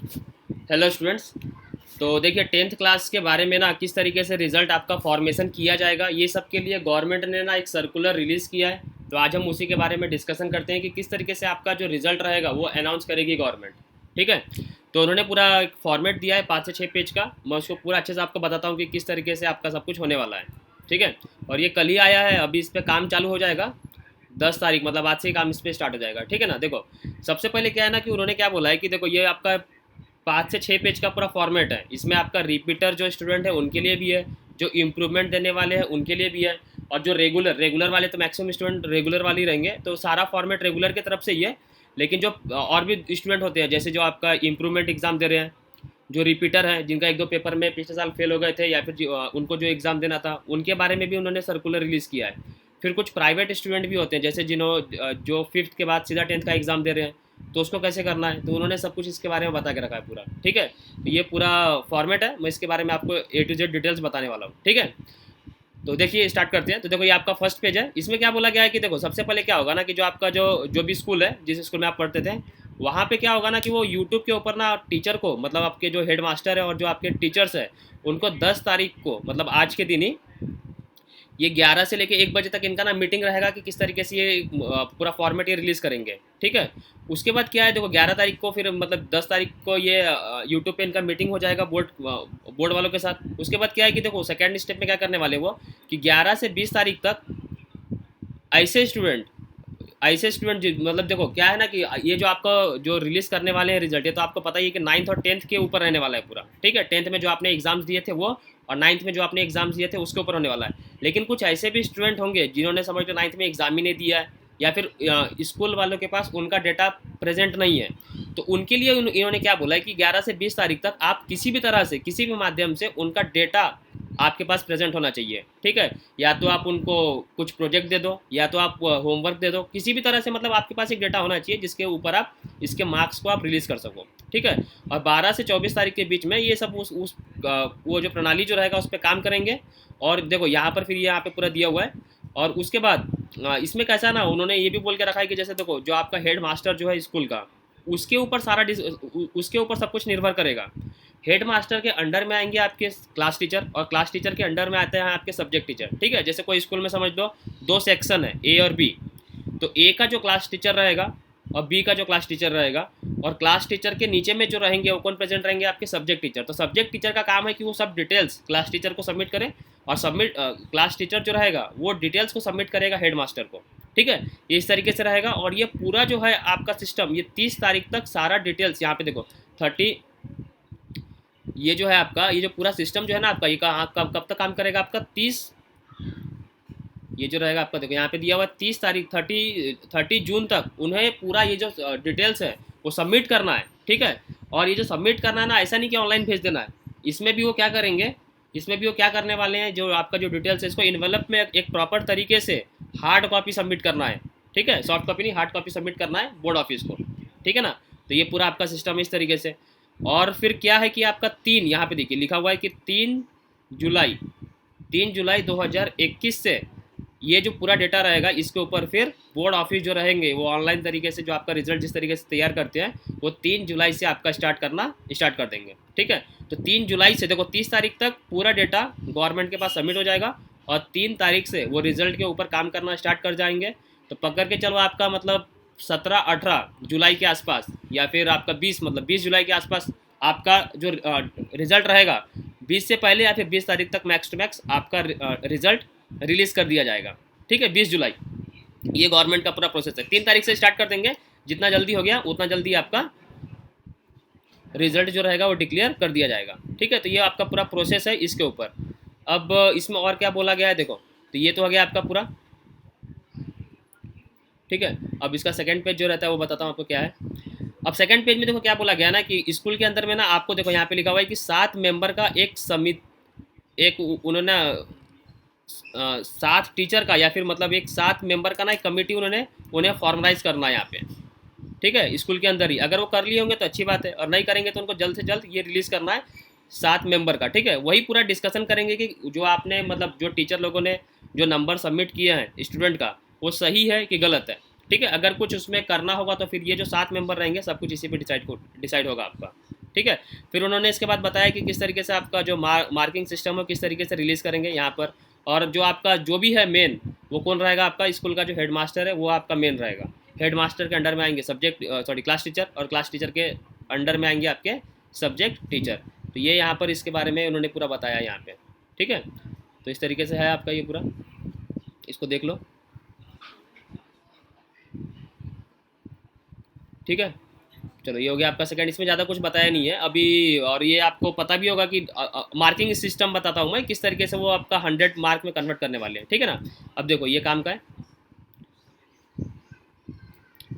Hello students. तो देखिए, tenth class के बारे में ना किस तरीके से रिज़ल्ट आपका फॉर्मेशन किया जाएगा, ये सब के लिए गवर्नमेंट ने ना एक सर्कुलर रिलीज़ किया है। तो आज हम उसी के बारे में डिस्कशन करते हैं कि किस तरीके से आपका जो रिज़ल्ट रहेगा वो अनाउंस करेगी गवर्नमेंट। ठीक है। तो उन्होंने पूरा एक फॉर्मेट दिया है 5 से 6 पेज का। मैं उसको पूरा अच्छे से आपको बताता हूँ कि किस तरीके से आपका सब कुछ होने वाला है। ठीक है। और ये कल ही आया है, अभी इस पर काम चालू हो जाएगा 10 तारीख, मतलब आज से ही काम इस पर स्टार्ट हो जाएगा। ठीक है ना। देखो, सबसे पहले क्या है ना कि उन्होंने क्या बोला है कि देखो, ये आपका 5 से 6 पेज का पूरा फॉर्मेट है। इसमें आपका रिपीटर जो स्टूडेंट है उनके लिए भी है, जो इम्प्रूवमेंट देने वाले हैं उनके लिए भी है, और जो रेगुलर रेगुलर वाले तो मैक्सिमम स्टूडेंट रेगुलर वाले ही रहेंगे, तो सारा फॉर्मेट रेगुलर की तरफ से ही है। लेकिन जो और भी स्टूडेंट होते हैं, जैसे जो आपका इम्प्रूवमेंट एग्ज़ाम दे रहे हैं, जो रिपीटर हैं जिनका 1-2 पेपर में पिछले साल फेल हो गए थे, या फिर उनको जो एग्ज़ाम देना था, उनके बारे में भी उन्होंने सर्कुलर रिलीज़ किया है। फिर कुछ प्राइवेट स्टूडेंट भी होते हैं, जैसे जो फिफ्थ के बाद सीधा टेंथ का एग्ज़ाम दे रहे हैं, तो उसको कैसे करना है, तो उन्होंने सब कुछ इसके बारे में बता के रखा है पूरा। ठीक है। तो ये पूरा फॉर्मेट है, मैं इसके बारे में आपको A to Z डिटेल्स बताने वाला हूँ। ठीक है। तो देखिए, स्टार्ट करते हैं। तो देखो, ये आपका फर्स्ट पेज है। इसमें क्या बोला गया है कि देखो, सबसे पहले क्या होगा ना कि जो आपका जो जो भी स्कूल है, जिस स्कूल में आप पढ़ते थे, वहाँ पे क्या होगा ना कि वो यूट्यूब के ऊपर ना टीचर को, मतलब आपके जो हेड मास्टर है और जो आपके टीचर्स है, उनको 10 तारीख को, मतलब आज के दिन ही, ये 11 से लेके 1 बजे तक इनका ना मीटिंग रहेगा कि किस तरीके से ये पूरा फॉर्मेट ये रिलीज़ करेंगे। ठीक है। उसके बाद क्या है, देखो 11 तारीख को, फिर मतलब 10 तारीख को ये यूट्यूब पे इनका मीटिंग हो जाएगा बोर्ड वालों के साथ। उसके बाद क्या है कि देखो, सेकेंड स्टेप में क्या करने वाले वो, कि 11 से 20 तारीख तक ऐसे स्टूडेंट मतलब देखो क्या है ना कि ये जो आपका जो रिलीज़ करने वाले हैं रिजल्ट, ये तो आपको पता ही है कि 9th और 10th के ऊपर रहने वाला है पूरा। ठीक है। 10th में जो आपने एग्जाम्स दिए थे वो, और 9th में जो आपने एग्जाम्स दिए थे उसके ऊपर होने वाला है। लेकिन कुछ ऐसे भी स्टूडेंट होंगे जिन्होंने समझ लो 9th में एग्जाम ही नहीं दिया है, या फिर स्कूल वालों के पास उनका डेटा प्रेजेंट नहीं है। तो उनके लिए इन्होंने क्या बोला है कि 11 से 20 तारीख तक आप किसी भी तरह से, किसी भी माध्यम से उनका डेटा आपके पास प्रेजेंट होना चाहिए। ठीक है। या तो आप उनको कुछ प्रोजेक्ट दे दो, या तो आप होमवर्क दे दो, किसी भी तरह से, मतलब आपके पास एक डेटा होना चाहिए जिसके ऊपर आप इसके मार्क्स को आप रिलीज़ कर सको। ठीक है। और 12 से 24 तारीख के बीच में ये सब वो जो प्रणाली जो रहेगा उस पर काम करेंगे। और देखो यहाँ पर फिर यहाँ पे पूरा दिया हुआ है। और उसके बाद इसमें कैसा ना, उन्होंने ये भी बोल के रखा है कि जैसे देखो, जो आपका हेड मास्टर जो है स्कूल का, उसके ऊपर उसके ऊपर सब कुछ निर्भर करेगा। हेड मास्टर के अंडर में आएंगे आपके क्लास टीचर, और क्लास टीचर के अंडर में आते हैं आपके सब्जेक्ट टीचर। ठीक है। जैसे कोई स्कूल में समझ लो 2 सेक्शन है, ए और बी। तो ए का जो क्लास टीचर रहेगा और बी का जो क्लास टीचर रहेगा, और क्लास टीचर के नीचे में जो रहेंगे वो कौन प्रेजेंट रहेंगे, आपके सब्जेक्ट टीचर। तो सब्जेक्ट टीचर का काम है कि वो सब डिटेल्स क्लास टीचर को सबमिट करें, और क्लास टीचर जो रहेगा वो डिटेल्स को सबमिट करेगा हेड मास्टर को। ठीक है। ये इस तरीके से रहेगा। और ये पूरा जो है आपका सिस्टम, ये 30 तारीख तक सारा डिटेल्स, यहाँ पे देखो 30, ये जो है आपका, ये जो पूरा सिस्टम जो है ना आपका, ये कब तक काम करेगा आपका 30, ये जो रहेगा आपका, देखो यहाँ पे दिया हुआ है 30 तारीख, 30 जून तक उन्हें पूरा ये जो डिटेल्स है वो सबमिट करना है। ठीक है। और ये जो सबमिट करना है ना, ऐसा नहीं कि ऑनलाइन भेज देना है। इसमें भी वो क्या करेंगे, इसमें भी वो क्या करने वाले हैं, जो आपका जो डिटेल्स है इसको इन्वेलप में एक प्रॉपर तरीके से हार्ड कॉपी सबमिट करना है। ठीक है। सॉफ्ट कॉपी नहीं, हार्ड कॉपी सबमिट करना है बोर्ड ऑफिस को। ठीक है ना। तो ये पूरा आपका सिस्टम है इस तरीके से। और फिर क्या है कि आपका 3, यहाँ पे देखिए लिखा हुआ है कि 3 जुलाई, 3 जुलाई 2021 से ये जो पूरा डेटा रहेगा इसके ऊपर फिर बोर्ड ऑफिस जो रहेंगे वो ऑनलाइन तरीके से जो आपका रिजल्ट जिस तरीके से तैयार करते हैं, वो 3 जुलाई से आपका स्टार्ट कर देंगे। ठीक है। तो 3 जुलाई से देखो 30 तारीख तक पूरा डेटा गवर्नमेंट के पास सबमिट हो जाएगा, और 3 तारीख से वो रिजल्ट के ऊपर काम करना स्टार्ट कर जाएंगे। तो पकड़ के चलो आपका मतलब 17-18 जुलाई के आसपास, या फिर आपका 20, मतलब 20 जुलाई के आसपास आपका जो रिजल्ट रहेगा, 20 से पहले या फिर 20 तारीख तक मैक्स टू मैक्स आपका रिजल्ट रिलीज़ कर दिया जाएगा। ठीक है। 20 जुलाई, ये गवर्नमेंट का पूरा प्रोसेस है। 3 तारीख से स्टार्ट कर देंगे, जितना जल्दी हो गया उतना जल्दी आपका रिजल्ट जो रहेगा वो डिक्लेयर कर दिया जाएगा। ठीक है। तो ये आपका पूरा प्रोसेस है इसके ऊपर। अब इसमें और क्या बोला गया है देखो, तो ये तो हो गया आपका पूरा। ठीक है। अब इसका सेकंड पेज जो रहता है वो बताता हूँ आपको क्या है। अब सेकंड पेज में देखो क्या बोला गया ना कि स्कूल के अंदर में ना आपको देखो यहाँ पे लिखा हुआ है कि 7 मेंबर का एक समिति, एक उन्होंने 7 टीचर का, या फिर मतलब एक 7 मेंबर का ना एक कमेटी उन्होंने उन्हें फॉर्मलाइज करना है यहाँ पे। ठीक है। स्कूल के अंदर ही, अगर वो कर लिए होंगे तो अच्छी बात है, और नहीं करेंगे तो उनको जल्द से जल्द ये रिलीज़ करना है 7 मेंबर का। ठीक है। वही पूरा डिस्कशन करेंगे कि जो आपने, मतलब जो टीचर लोगों ने जो नंबर सबमिट किए हैं स्टूडेंट का, वो सही है कि गलत है। ठीक है। अगर कुछ उसमें करना होगा तो फिर ये जो 7 मेंबर रहेंगे सब कुछ इसी पे डिसाइड होगा आपका। ठीक है। फिर उन्होंने इसके बाद बताया कि किस तरीके से आपका जो मार्किंग सिस्टम है किस तरीके से रिलीज़ करेंगे यहाँ पर, और जो आपका जो भी है मेन, वो कौन रहेगा, आपका स्कूल का जो हेड मास्टर है वो आपका मेन रहेगा। हेड मास्टर के अंडर में आएंगे सब्जेक्ट क्लास टीचर, और क्लास टीचर के अंडर में आएंगे आपके सब्जेक्ट टीचर। तो ये यहाँ पर इसके बारे में उन्होंने पूरा बताया यहाँ पे, ठीक है। तो इस तरीके से है आपका ये पूरा, इसको देख लो, ठीक है। चलो ये हो गया आपका सेकंड, इसमें ज़्यादा कुछ बताया नहीं है अभी। और ये आपको पता भी होगा कि मार्किंग सिस्टम बताता हूँ मैं किस तरीके से वो आपका 100 मार्क में कन्वर्ट करने वाले हैं, ठीक है ना। अब देखो ये काम का है,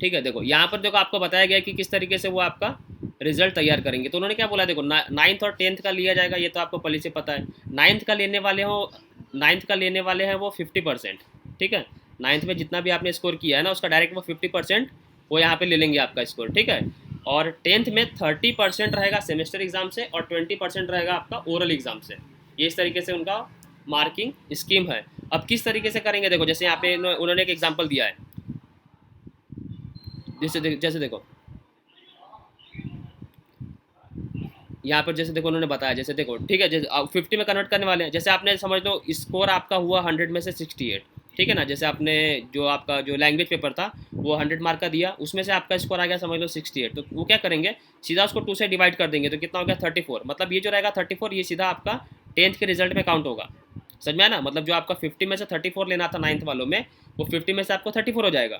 ठीक है। देखो यहाँ पर देखो आपको बताया गया कि किस तरीके से वो आपका रिजल्ट तैयार करेंगे। तो उन्होंने क्या बोला, देखो 9th और 10th का लिया जाएगा, ये तो आपको पहले से पता है। 9th का लेने वाले हो, 9th का लेने वाले हैं वो 50%, ठीक है। 9th में जितना भी आपने स्कोर किया है ना उसका डायरेक्ट वो 50% वो यहाँ पे ले लेंगे आपका स्कोर, ठीक है। और 10th में 30% रहेगा सेमेस्टर एग्जाम से और 20% रहेगा आपका ओरल एग्जाम से। ये इस तरीके से उनका मार्किंग स्कीम है। अब किस तरीके से करेंगे, देखो जैसे यहाँ पे उन्होंने एक एग्जाम्पल दिया है, जैसे देखो यहाँ पर, जैसे देखो उन्होंने बताया, जैसे देखो ठीक है, जैसे 50 में कन्वर्ट करने वाले हैं। जैसे आपने समझ लो स्कोर आपका हुआ 100 में से 68, ठीक है ना। जैसे आपने जो आपका जो लैंग्वेज पेपर था वो 100 मार्क का दिया, उसमें से आपका स्कोर आ गया समझ लो 68, तो वो क्या करेंगे, सीधा उसको 2 से डिवाइड कर देंगे, तो कितना हो गया 34। मतलब ये जो रहेगा 34, ये सीधा आपका 10th के रिजल्ट में काउंट होगा। समझ में आया ना, मतलब जो आपका 50 में से 34 लेना था 9th वालों में, वो 50 में से आपको 34 हो जाएगा।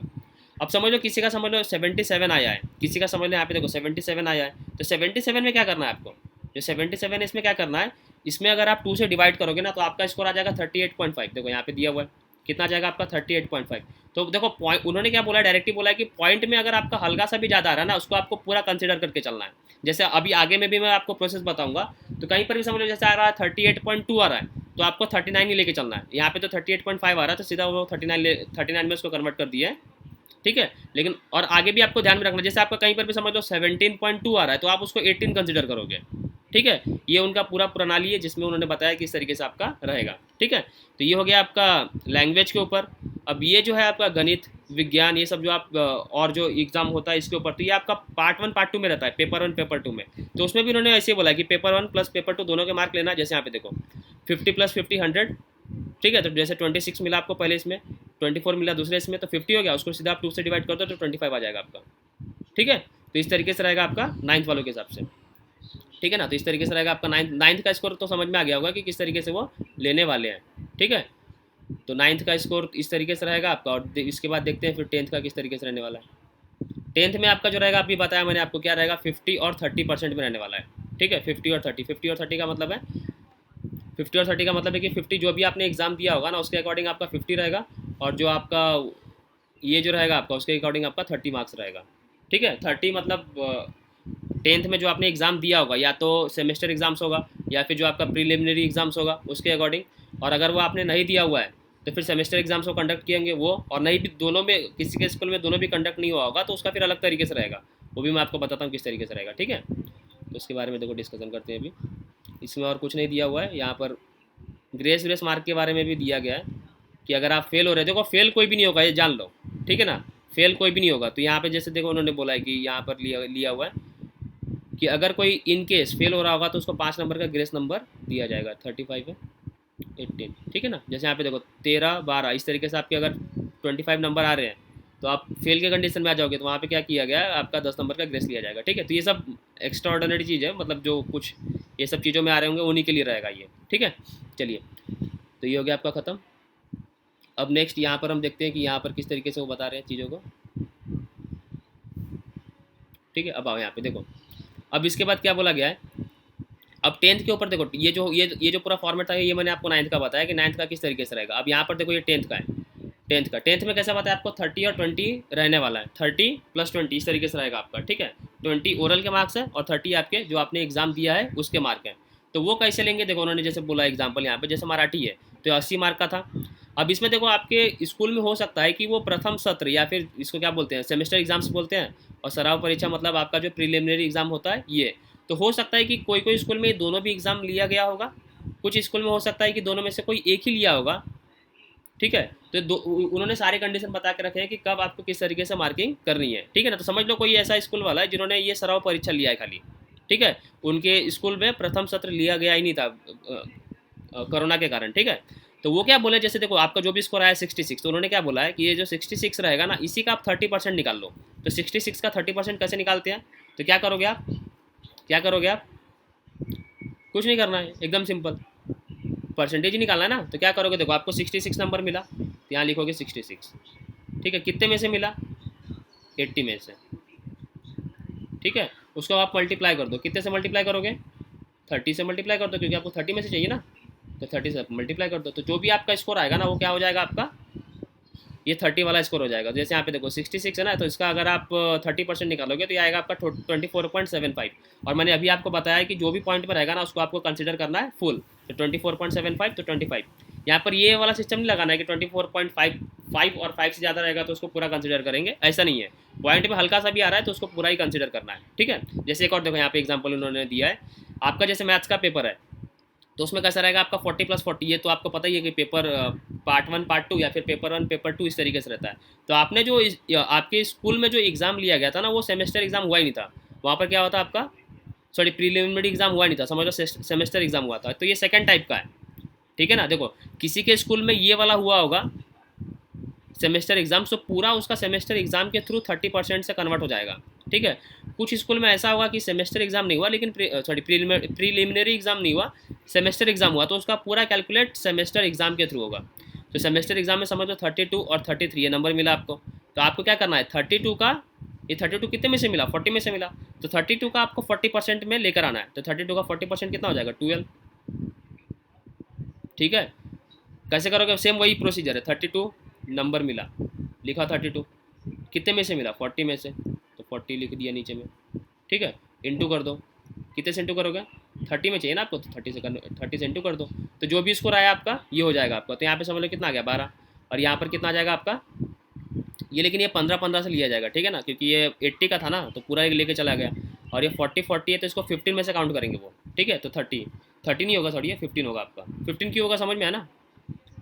अब समझ लो किसी का समझ लो 77 आया है, किसी का समझ लो यहाँ पे देखो 77 आया है, तो 77 में क्या करना है आपको, जो 77 है इसमें क्या करना है, इसमें अगर आप 2 से डिवाइड करोगे ना तो आपका स्कोर आ जाएगा 38.5। देखो यहाँ पे दिया हुआ है कितना आ जाएगा आपका 38.5। तो देखो पॉइंट उन्होंने क्या बोला, डायरेक्टली बोला है कि पॉइंट में अगर आपका हल्का सा भी ज़्यादा आ रहा है ना उसको आपको पूरा कंसिडर करके चलना है। जैसे अभी आगे में भी मैं आपको प्रोसेस बताऊंगा, तो कहीं पर भी समझ लो जैसे आ रहा है 38.2 आ रहा है तो आपको 39 ही लेके चलना है। यहाँ पे तो 38.5 आ रहा है तो सीधा वो 39 में उसको कन्वर्ट कर दिया है, ठीक है। लेकिन और आगे भी आपको ध्यान में रखना, जैसे आपका कहीं पर भी समझ लो 17.2 आ रहा है तो आप उसको 18 कंसिडर करोगे, ठीक है। ये उनका पूरा प्रणाली है जिसमें उन्होंने बताया किस तरीके से आपका रहेगा, ठीक है। तो ये हो गया आपका लैंग्वेज के ऊपर। अब ये जो है आपका गणित विज्ञान ये सब जो आप और जो एग्जाम होता है इसके ऊपर, तो ये आपका पार्ट 1 पार्ट 2 में रहता है, पेपर 1 पेपर 2 में। तो उसमें भी उन्होंने ऐसे बोला कि पेपर 1 प्लस पेपर 2 दोनों के मार्क लेना। जैसे यहाँ पे देखो 50 + 50 100, ठीक है। तो जैसे 26 मिला आपको पहले इसमें, 24 मिला दूसरे इसमें, तो 50 हो गया, उसको सीधा आप 2 से डिवाइड कर दो तो 25 आ जाएगा आपका, ठीक है। तो इस तरीके से रहेगा आपका 9th वालों के हिसाब से, ठीक है ना। तो इस तरीके से रहेगा आपका 9th का स्कोर, तो समझ में आ गया होगा कि किस तरीके से वो लेने वाले हैं, ठीक है। तो 9th का स्कोर इस तरीके से रहेगा आपका, और इसके बाद देखते हैं फिर 10th का किस तरीके से रहने वाला है। 10th में आपका जो रहेगा अभी बताया मैंने आपको क्या रहेगा, 50 और 30% में रहने वाला है, ठीक है। 50 और 30 का मतलब है 50 और 30 का मतलब है कि 50 जो भी आपने एग्जाम दिया होगा ना उसके अकॉर्डिंग आपका 50 रहेगा, और जो आपका ये जो रहेगा आपका उसके अकॉर्डिंग आपका 30 मार्क्स रहेगा, ठीक है। 30 मतलब 10th में जो आपने एग्ज़ाम दिया होगा या तो सेमेस्टर एग्जाम्स होगा या फिर जो आपका प्रीलिमिनरी एग्जाम्स होगा उसके अकॉर्डिंग, और अगर वो आपने नहीं दिया हुआ है तो फिर सेमेस्टर एग्जाम्स को कंडक्ट किएंगे वो, और नहीं भी दोनों में किसी के स्कूल में दोनों भी कंडक्ट नहीं हुआ होगा तो उसका फिर अलग तरीके से रहेगा, वो भी मैं आपको बताता हूँ किस तरीके से रहेगा, ठीक है। तो उसके बारे में देखो डिस्कशन करते हैं अभी। इसमें और कुछ नहीं दिया हुआ है, यहाँ पर ग्रेस मार्क के बारे में भी दिया गया है कि अगर आप फेल हो रहे, देखो फेल कोई भी नहीं होगा ये जान लो, ठीक है ना, फेल कोई भी नहीं होगा। तो यहाँ पे जैसे देखो उन्होंने बोला है कि यहाँ पर लिया हुआ है कि अगर कोई इन केस फेल हो रहा होगा तो उसको 5 नंबर का ग्रेस नंबर दिया जाएगा, 35 है 18, ठीक है ना। जैसे यहाँ पे देखो 13 12 इस तरीके से आपके अगर 25 नंबर आ रहे हैं तो आप फेल के कंडीशन में आ जाओगे तो वहाँ पे क्या किया गया है आपका 10 नंबर का ग्रेस लिया जाएगा, ठीक है। तो ये सब एक्स्ट्रा ऑर्डिनरी चीज़ है, मतलब जो कुछ ये सब चीज़ों में आ रहे होंगे उन्हीं के लिए रहेगा ये, ठीक है। चलिए तो ये हो गया आपका ख़त्म। अब नेक्स्ट यहाँ पर हम देखते हैं कि यहाँ पर किस तरीके से वो बता रहे हैं चीज़ों को, ठीक है। अब आओ यहाँ पे देखो, अब इसके बाद क्या बोला गया है, अब 10th के ऊपर देखो ये जो पूरा फॉर्मेट था ये मैंने आपको 9th का बताया कि 9th का किस तरीके से रहेगा। अब यहाँ पर देखो ये 10th का है, 10th में कैसा बताया आपको 30 और 20 रहने वाला है, 30 + 20 इस तरीके से रहेगा आपका, ठीक है। 20 ओरल के मार्क्स है और 30 आपके जो आपने एग्जाम दिया है उसके मार्क हैं। तो वो कैसे लेंगे, देखो उन्होंने जैसे बोला एग्जाम्पल यहाँ पे, जैसे मराठी है तो 80 मार्क का था। अब इसमें देखो आपके स्कूल में हो सकता है कि वो प्रथम सत्र या फिर इसको क्या बोलते हैं सेमेस्टर एग्जाम्स बोलते हैं, और सराव परीक्षा मतलब आपका जो प्रीलिमिनरी एग्जाम होता है ये। तो हो सकता है कि कोई स्कूल में दोनों भी एग्ज़ाम लिया गया होगा, कुछ स्कूल में हो सकता है कि दोनों में से कोई एक ही लिया होगा, ठीक है। तो उन्होंने सारे कंडीशन बता के रखे हैं कि कब आपको किस तरीके से मार्किंग करनी है, ठीक है ना। तो समझ लो कोई ऐसा स्कूल वाला है जिन्होंने ये सराव परीक्षा लिया है खाली, ठीक है, उनके स्कूल में प्रथम सत्र लिया गया ही नहीं था कोरोना के कारण। ठीक है, तो वो क्या बोले, जैसे देखो आपका जो भी स्कोर आया 66, तो उन्होंने क्या बोला है कि ये जो 66 रहेगा ना, इसी का आप 30% निकाल लो। तो 66 का 30% कैसे निकालते हैं, तो क्या करोगे आप, क्या करोगे आप, कुछ नहीं करना है, एकदम सिंपल, परसेंटेज ही निकालना है ना। तो क्या करोगे, देखो आपको 66 नंबर मिला, तो यहाँ लिखोगे 66। ठीक है, कितने में से मिला, 80 में से। ठीक है, उसको आप मल्टीप्लाई कर दो, कितने से मल्टीप्लाई करोगे, 30 से मल्टीप्लाई कर दो, क्योंकि आपको 30 में से चाहिए ना, तो 30 से मल्टीप्लाई कर दो। तो जो भी आपका स्कोर आएगा ना, वो क्या हो जाएगा आपका, ये 30 वाला स्कोर हो जाएगा। जैसे यहाँ पे देखो 66 है ना, तो इसका अगर आप 30% निकालोगे तो ये आएगा आपका 24.75। और मैंने अभी आपको बताया कि जो भी पॉइंट पर रहेगा ना, उसको आपको कंसिडर करना है फुल। तो 24.75 तो 25। यहाँ पर ये वाला सिस्टम नहीं लगाना है कि 24.5 और 5 से ज़्यादा रहेगा तो उसको पूरा कंसिडर करेंगे, ऐसा नहीं है। पॉइंट में हल्का सा भी आ रहा है तो उसको पूरा ही कंसिडर करना है। ठीक है, जैसे एक और देखो यहाँ पे एग्जाम्पल उन्होंने दिया है, आपका जैसे मैथ्स का पेपर है, तो उसमें कैसा रहेगा आपका 40+40। ये तो आपको पता ही है कि पेपर पार्ट 1 पार्ट 2 या फिर पेपर 1 पेपर 2 इस तरीके से रहता है। तो आपने जो आपके स्कूल में जो एग्ज़ाम लिया गया था ना, वो सेमेस्टर एग्ज़ाम हुआ ही नहीं था। वहाँ पर क्या होता आपका, सॉरी प्रीलिमिनरी एग्ज़ाम हुआ नहीं था, समझ लो सेमेस्टर एग्ज़ाम हुआ था। तो ये सेकंड टाइप का है। ठीक है ना, देखो किसी के स्कूल में ये वाला हुआ होगा सेमेस्टर एग्जाम, तो पूरा उसका सेमेस्टर एग्जाम के थ्रू 30% से कन्वर्ट हो जाएगा। ठीक है, कुछ स्कूल में ऐसा होगा कि सेमेस्टर एग्जाम नहीं हुआ, लेकिन प्रीलिमिनरी एग्जाम नहीं हुआ, सेमेस्टर एग्जाम हुआ, तो उसका पूरा कैलकुलेट सेमेस्टर एग्जाम के थ्रू होगा। तो सेमेस्टर एग्जाम में समझ लो 32 और 33 ये नंबर मिला आपको। तो आपको क्या करना है, 32 का, ये 32 कितने में से मिला, 40 में से मिला, तो 32 का आपको 40% में लेकर आना है। तो 32 का 40% कितना हो जाएगा, 12। ठीक है, कैसे करोगे, सेम वही प्रोसीजर है। 32 नंबर मिला, लिखा 32, कितने में से मिला, 40 में से, तो 40 लिख दिया नीचे में। ठीक है, इंटू कर दो, कितने से इंटू करोगे, 30 में चाहिए ना आपको, तो 30 से इंटू कर दो। तो जो भी स्कोर आया आपका ये हो जाएगा आपका। तो यहाँ पे समझ लो कितना आ गया, 12। और यहाँ पर कितना आ जाएगा आपका ये, लेकिन ये 15-15 से लिया जाएगा। ठीक है ना, क्योंकि ये 80 का था ना, तो पूरा एक लेके चला गया। और ये 40 है तो इसको 15 में से काउंट करेंगे वो। ठीक है, तो 30 नहीं होगा, सॉरी ये 15 होगा आपका। 15 क्यों होगा, समझ में आया ना,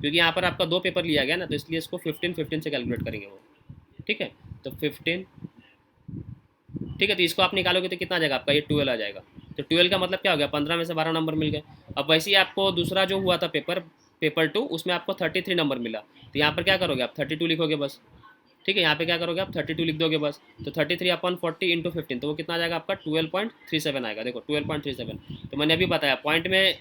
क्योंकि यहाँ पर आपका 2 पेपर लिया गया ना, तो इसलिए इसको 15 से कैलकुलेट करेंगे वो। ठीक है, तो 15। ठीक है, तो इसको आप निकालोगे तो कितना आ जाएगा आपका, ये 12 आ जाएगा। तो 12 का मतलब क्या हो गया, 15 में से 12 नंबर मिल गए। अब वैसे ही आपको दूसरा जो हुआ था पेपर 2, उसमें आपको 33 नंबर मिला। तो यहाँ पर क्या करोगे आप, 32 लिखोगे बस। ठीक है, यहाँ पे क्या करोगे आप, 32 लिख दोगे बस। तो 33/40 इंटू 15, तो वो कितना आ जाएगा आपका, 12.37 आएगा। देखो 12.37, तो मैंने अभी बताया पॉइंट में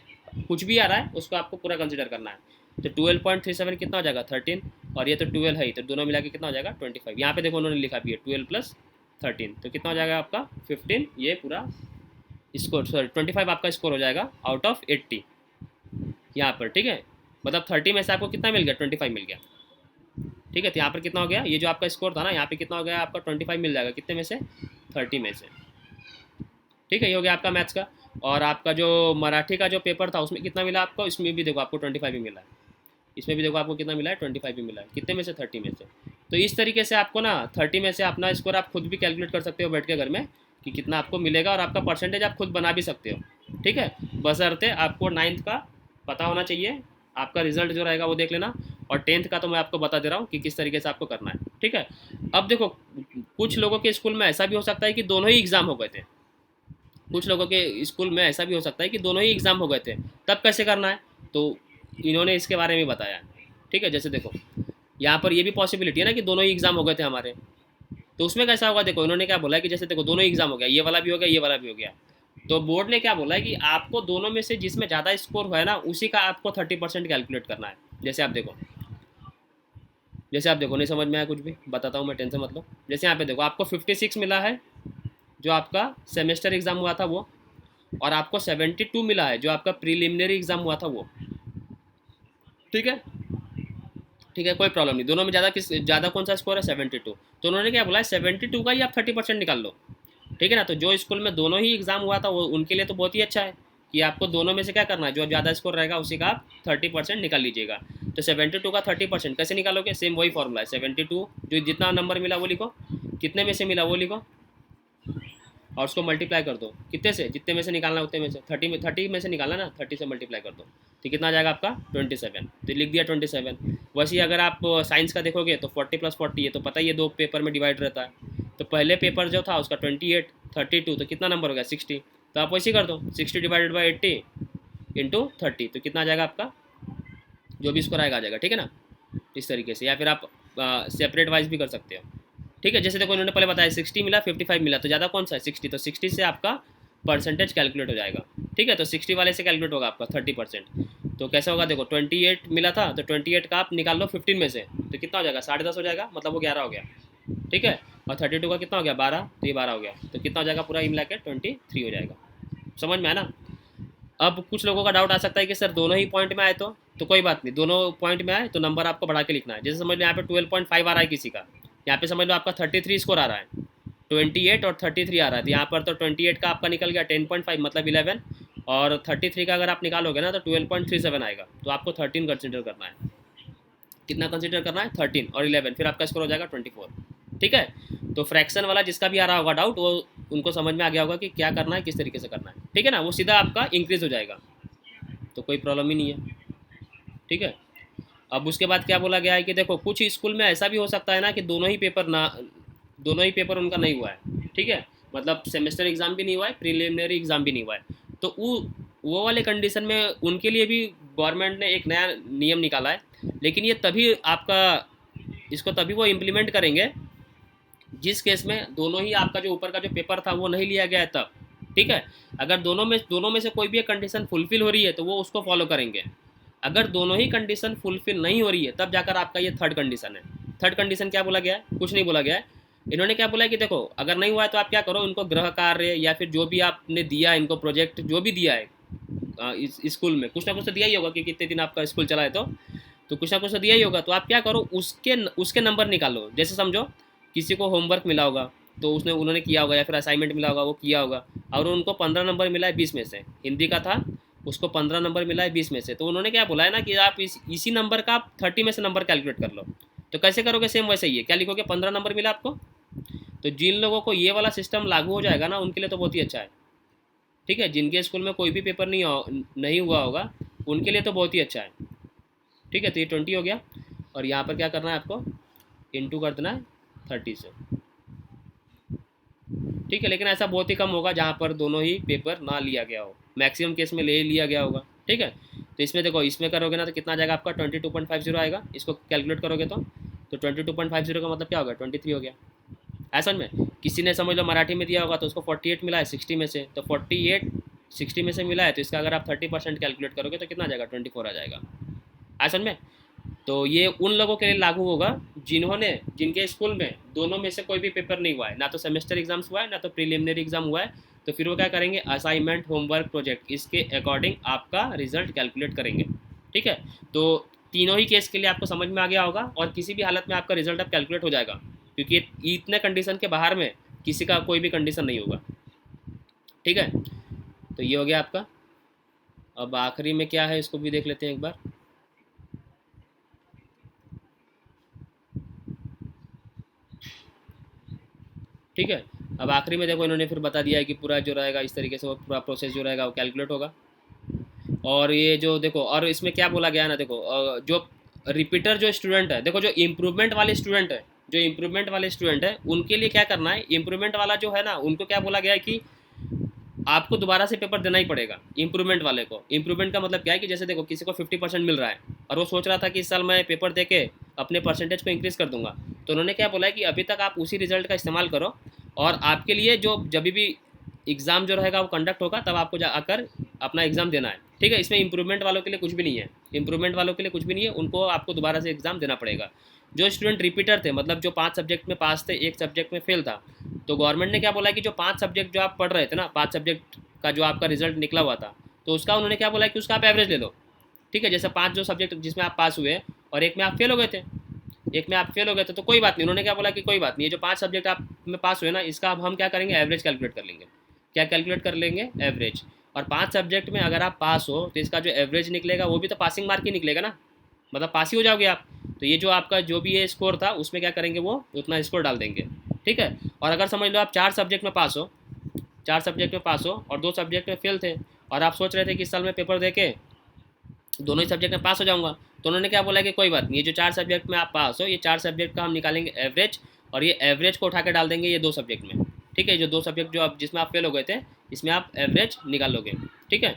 कुछ भी आ रहा है उसको आपको पूरा कंसिडर करना है। तो 12.37 कितना हो जाएगा, 13, और ये तो 12 है ही, तो दोनों मिला के कितना हो जाएगा, 25। यहाँ पे देखो उन्होंने लिखा भी है 12 + 13, तो कितना हो जाएगा आपका 15। ये पूरा स्कोर, सॉरी 25 आपका स्कोर हो जाएगा आउट ऑफ 80 यहाँ पर। ठीक है, मतलब 30 में से आपको कितना मिल गया, 25 मिल गया। ठीक है, तो यहाँ पर कितना हो गया, ये जो आपका स्कोर था ना, यहाँ पे कितना हो गया आपका, 25 मिल जाएगा, कितने में से, 30 में से। ठीक है, ये हो गया आपका मैथ्स का। और आपका जो मराठी का जो पेपर था उसमें कितना मिला आपको, इसमें भी देखो आपको 25 ही मिला है। इसमें भी देखो आपको कितना मिला है, 25 ही मिला है, कितने में से, 30 में से। तो इस तरीके से आपको ना 30 में से अपना स्कोर आप खुद भी कैलकुलेट कर सकते हो बैठ के घर में कि कितना आपको मिलेगा, और आपका परसेंटेज आप खुद बना भी सकते हो। ठीक है, बशर्ते आपको 9th का पता होना चाहिए, आपका रिजल्ट जो रहेगा वो देख लेना। और 10th का तो मैं आपको बता दे रहा हूँ कि किस तरीके से आपको करना है। ठीक है, अब देखो कुछ लोगों के स्कूल में ऐसा भी हो सकता है कि दोनों ही एग्ज़ाम हो गए थे, कुछ लोगों के स्कूल में ऐसा भी हो सकता है कि दोनों ही एग्ज़ाम हो गए थे, तब कैसे करना है, तो इन्होंने इसके बारे में बताया। ठीक है, जैसे देखो यहाँ पर ये भी पॉसिबिलिटी है ना कि दोनों ही एग्ज़ाम हो गए थे हमारे, तो उसमें कैसा होगा, देखो इन्होंने क्या बोला है कि जैसे देखो दोनों ही एग्ज़ाम हो गया, ये वाला भी हो गया, ये वाला भी हो गया, तो बोर्ड ने क्या बोला है कि आपको दोनों में से जिसमें ज़्यादा स्कोर हुआ है ना, उसी का आपको 30% कैलकुलेट करना है। जैसे आप देखो नहीं समझ में आया कुछ भी, बताता हूँ मैं, टेंशन मतलब। जैसे यहाँ पे देखो आपको 56 मिला है जो आपका सेमेस्टर एग्ज़ाम हुआ था वो, और आपको 72 मिला है जो आपका प्रीलिमिनरी एग्ज़ाम हुआ था वो। ठीक है, ठीक है, कोई प्रॉब्लम नहीं, दोनों में ज़्यादा कौन सा स्कोर है, 72। तो उन्होंने क्या बोला है, 72 का ही आप 30% निकाल लो। ठीक है ना, तो जो स्कूल में दोनों ही एग्ज़ाम हुआ था वो उनके लिए तो बहुत ही अच्छा है कि आपको दोनों में से क्या करना है, जो ज़्यादा स्कोर रहेगा उसी का आप 30% निकाल लीजिएगा। तो 72 का 30% कैसे निकालोगे, सेम वही फॉर्मूला है, 72 जो जितना नंबर मिला वो लिखो, कितने में से मिला वो लिखो, और उसको मल्टीप्लाई कर दो कितने से, जितने में से निकालना उतने में से, 30 में से निकालना ना, 30 से मल्टीप्लाई कर दो, तो कितना आ जाएगा आपका 27। तो लिख दिया 27। वैसे ही अगर आप साइंस का देखोगे तो 40 + 40, ये तो पता ही है 2 पेपर में डिवाइड रहता है। तो पहले पेपर जो था उसका 28, 32, तो कितना नंबर हो गया, 60। तो आप वैसे कर दो 60 डिवाइडेड बाई 80 इंटू 30, तो कितना आ जाएगा आपका, जो भी स्कोर आएगा आ जाएगा, ठीक है ना, इस तरीके से। या फिर आप सेपरेट वाइज भी कर सकते हो, ठीक है। जैसे देखो इन्होंने पहले बताया 60 मिला 55 मिला, तो ज़्यादा कौन सा है 60, तो 60 से आपका परसेंटेज कैलकुलेट हो जाएगा, ठीक है। तो 60 वाले से कैलकुलेट होगा आपका 30%। तो कैसे होगा देखो 28 मिला था, तो 28 का आप निकाल लो 15 में से, तो कितना हो जाएगा 10.5 हो जाएगा, मतलब वो 11 हो गया, ठीक है। और 32 का कितना हो गया 12, तो ये 12 हो गया, तो कितना हो जाएगा पूरा मिला के 23 हो जाएगा। समझ में आया ना। अब कुछ लोगों का डाउट आ सकता है कि सर दोनों ही पॉइंट में आए तो कोई बात नहीं, दोनों पॉइंट में आए तो नंबर आपको बढ़ा के लिखना है। जैसे समझ लो यहाँ पे 12.5 आ रहा है किसी का, यहाँ पे समझ लो आपका 33 स्कोर आ रहा है, 28 और 33 आ रहा है, तो यहाँ पर तो 28 का आपका निकल गया 10.5 मतलब 11, और 33 का अगर आप निकालोगे ना तो 12.37 आएगा, तो आपको 13 कंसिडर करना है। कितना कंसिडर करना है 13 और 11, फिर आपका स्कोर हो जाएगा 24, ठीक है। तो फ्रैक्शन वाला जिसका भी आ रहा होगा डाउट, वो उनको समझ में आ गया होगा कि क्या करना है, किस तरीके से करना है, ठीक है ना, वो सीधा आपका इंक्रीज हो जाएगा, तो कोई प्रॉब्लम ही नहीं है, ठीक है। अब उसके बाद क्या बोला गया है कि देखो कुछ स्कूल में ऐसा भी हो सकता है ना कि दोनों ही पेपर उनका नहीं हुआ है, ठीक है, मतलब सेमेस्टर एग्जाम भी नहीं हुआ है, प्रीलिमिनरी एग्जाम भी नहीं हुआ है, तो वो वाले कंडीशन में उनके लिए भी गवर्नमेंट ने एक नया नियम निकाला है। लेकिन ये तभी आपका इसको तभी वो इम्प्लीमेंट करेंगे जिस केस में दोनों ही आपका जो ऊपर का जो पेपर था वो नहीं लिया गया है तब, ठीक है। अगर दोनों में से कोई भी एक कंडीशन फुलफिल हो रही है तो वो उसको फॉलो करेंगे। अगर दोनों ही कंडीशन फुलफिल नहीं हो रही है तब जाकर आपका ये थर्ड कंडीशन है। थर्ड कंडीशन क्या बोला गया है, कुछ नहीं बोला गया है। इन्होंने क्या बोला है कि देखो अगर नहीं हुआ है तो आप क्या करो, इनको गृह कार्य या फिर जो भी आपने दिया इनको प्रोजेक्ट जो भी दिया है इस स्कूल में, कुछ ना कुछ तो दिया ही होगा कि कितने दिन आपका स्कूल चला है, तो कुछ ना कुछ तो दिया ही होगा, तो आप क्या करो उसके नंबर निकालो। जैसे समझो किसी को होमवर्क मिला होगा तो उन्होंने किया होगा, या फिर असाइनमेंट मिला होगा वो किया होगा, और उनको 15 नंबर मिला है 20 में से, हिंदी का था उसको 15 नंबर मिला है 20 में से, तो उन्होंने क्या बोला है ना कि आप इसी नंबर का आप 30 में से नंबर कैलकुलेट कर लो। तो कैसे करोगे, सेम वैसे ही है, क्या लिखोगे 15 नंबर मिला आपको, तो जिन लोगों को ये वाला सिस्टम लागू हो जाएगा ना उनके लिए तो बहुत ही अच्छा है, ठीक है। जिनके स्कूल में कोई भी पेपर नहीं हुआ होगा उनके लिए तो बहुत ही अच्छा है, ठीक है। तो ये 20 हो गया, और यहाँ पर क्या करना है आपको इंटू कर देना है 30 से, ठीक है। लेकिन ऐसा बहुत ही कम होगा जहाँ पर दोनों ही पेपर ना लिया गया हो, मैक्सिमम केस में ले लिया गया होगा, ठीक है। तो इसमें देखो इसमें करोगे ना तो कितना आ जाएगा आपका 22.50 आएगा, इसको कैलकुलेट करोगे तो 22.50 का मतलब क्या होगा 23 हो गया। ऐसा में किसी ने समझ लो मराठी में दिया होगा तो उसको 48 मिला है 60 में से, तो 48 60 में से मिला है, तो इसका अगर आप 30% कैलकुलेट करोगे तो कितना आ जाएगा 24 आ जाएगा। ऐसा में तो ये उन लोगों के लिए लागू होगा जिनके स्कूल में दोनों में से कोई भी पेपर नहीं हुआ है, ना तो सेमेस्टर एग्जाम्स हुआ है ना तो प्रीलिमिनरी एग्जाम हुआ है, तो फिर वो क्या करेंगे असाइनमेंट होमवर्क प्रोजेक्ट इसके अकॉर्डिंग आपका रिजल्ट कैलकुलेट करेंगे, ठीक है। तो तीनों ही केस के लिए आपको समझ में आ गया होगा, और किसी भी हालत में आपका रिजल्ट अब कैलकुलेट हो जाएगा, क्योंकि इतने कंडीशन के बाहर में किसी का कोई भी कंडीशन नहीं होगा, ठीक है। तो ये हो गया आपका। अब आखिरी में क्या है इसको भी देख लेते हैं एक बार। ठीक है, अब आखिरी में देखो इन्होंने फिर बता दिया है कि पूरा जो रहेगा इस तरीके से वो पूरा प्रोसेस जो रहेगा वो कैलकुलेट होगा। और ये जो देखो और इसमें क्या बोला गया है ना, देखो जो रिपीटर जो स्टूडेंट है, देखो जो इम्प्रूवमेंट वाले स्टूडेंट है उनके लिए क्या करना है, इम्प्रूवमेंट वाला जो है ना उनको क्या बोला गया है कि आपको दोबारा से पेपर देना ही पड़ेगा इम्प्रूवमेंट वाले को। इम्प्रूवमेंट का मतलब क्या है कि जैसे देखो किसी को 50% मिल रहा है और वो सोच रहा था कि इस साल मैं पेपर दे के अपने परसेंटेज को इंक्रीज़ कर दूंगा, तो उन्होंने क्या बोला है कि अभी तक आप उसी रिजल्ट का इस्तेमाल करो, और आपके लिए जो जब भी एग्ज़ाम जो रहेगा वो कंडक्ट होगा तब आपको जाकर अपना एग्ज़ाम देना है, ठीक है। इसमें इम्प्रूवमेंट वालों के लिए कुछ भी नहीं है, इम्प्रूवमेंट वालों के लिए कुछ भी नहीं है, उनको आपको दोबारा से एग्ज़ाम देना पड़ेगा। जो स्टूडेंट रिपीटर थे, मतलब जो 5 सब्जेक्ट में पास थे 1 सब्जेक्ट में फेल था, तो गवर्नमेंट ने क्या बोला कि जो 5 सब्जेक्ट जो आप पढ़ रहे थे ना, 5 सब्जेक्ट का जो आपका रिजल्ट निकला हुआ था, तो उसका उन्होंने क्या बोला कि उसका आप एवरेज ले लो, ठीक है। जैसे 5 जो सब्जेक्ट जिसमें आप पास हुए और एक में आप फेल हो गए थे, तो कोई बात नहीं, उन्होंने क्या बोला कि कोई बात नहीं, ये जो 5 सब्जेक्ट आप में पास हुए ना, इसका अब हम क्या करेंगे एवरेज कैलकुलेट कर लेंगे। क्या कैलकुलेट कर लेंगे एवरेज, और 5 सब्जेक्ट में अगर आप पास हो तो इसका जो एवरेज निकलेगा वो भी तो पासिंग मार्क ही निकलेगा ना, मतलब पास ही हो जाओगे आप। तो ये जो आपका जो भी ये स्कोर था उसमें क्या करेंगे वो उतना स्कोर डाल देंगे, ठीक है। और अगर समझ लो आप 4 सब्जेक्ट में पास हो और 2 सब्जेक्ट में फेल थे, और आप सोच रहे थे कि इस साल में पेपर दे के दोनों ही सब्जेक्ट में पास हो जाऊंगा, तो उन्होंने क्या बोला कि कोई बात नहीं, ये जो 4 सब्जेक्ट में आप पास हो, ये 4 सब्जेक्ट का हम निकालेंगे एवरेज, और ये एवरेज को उठा के डाल देंगे ये 2 सब्जेक्ट में, ठीक है। जो 2 सब्जेक्ट जो आप जिसमें आप फेल हो गए थे, इसमें आप एवरेज निकालोगे, ठीक है।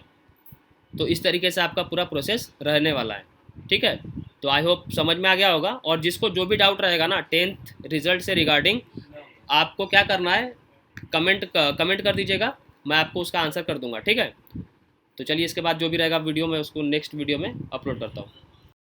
तो इस तरीके से आपका पूरा प्रोसेस रहने वाला है, ठीक है। तो आई होप समझ में आ गया होगा। और जिसको जो भी डाउट रहेगा ना 10th रिजल्ट से रिगार्डिंग, आपको क्या करना है, कमेंट कर दीजिएगा, मैं आपको उसका आंसर कर दूंगा, ठीक है। तो चलिए इसके बाद जो भी रहेगा वीडियो में उसको नेक्स्ट वीडियो में अपलोड करता हूँ।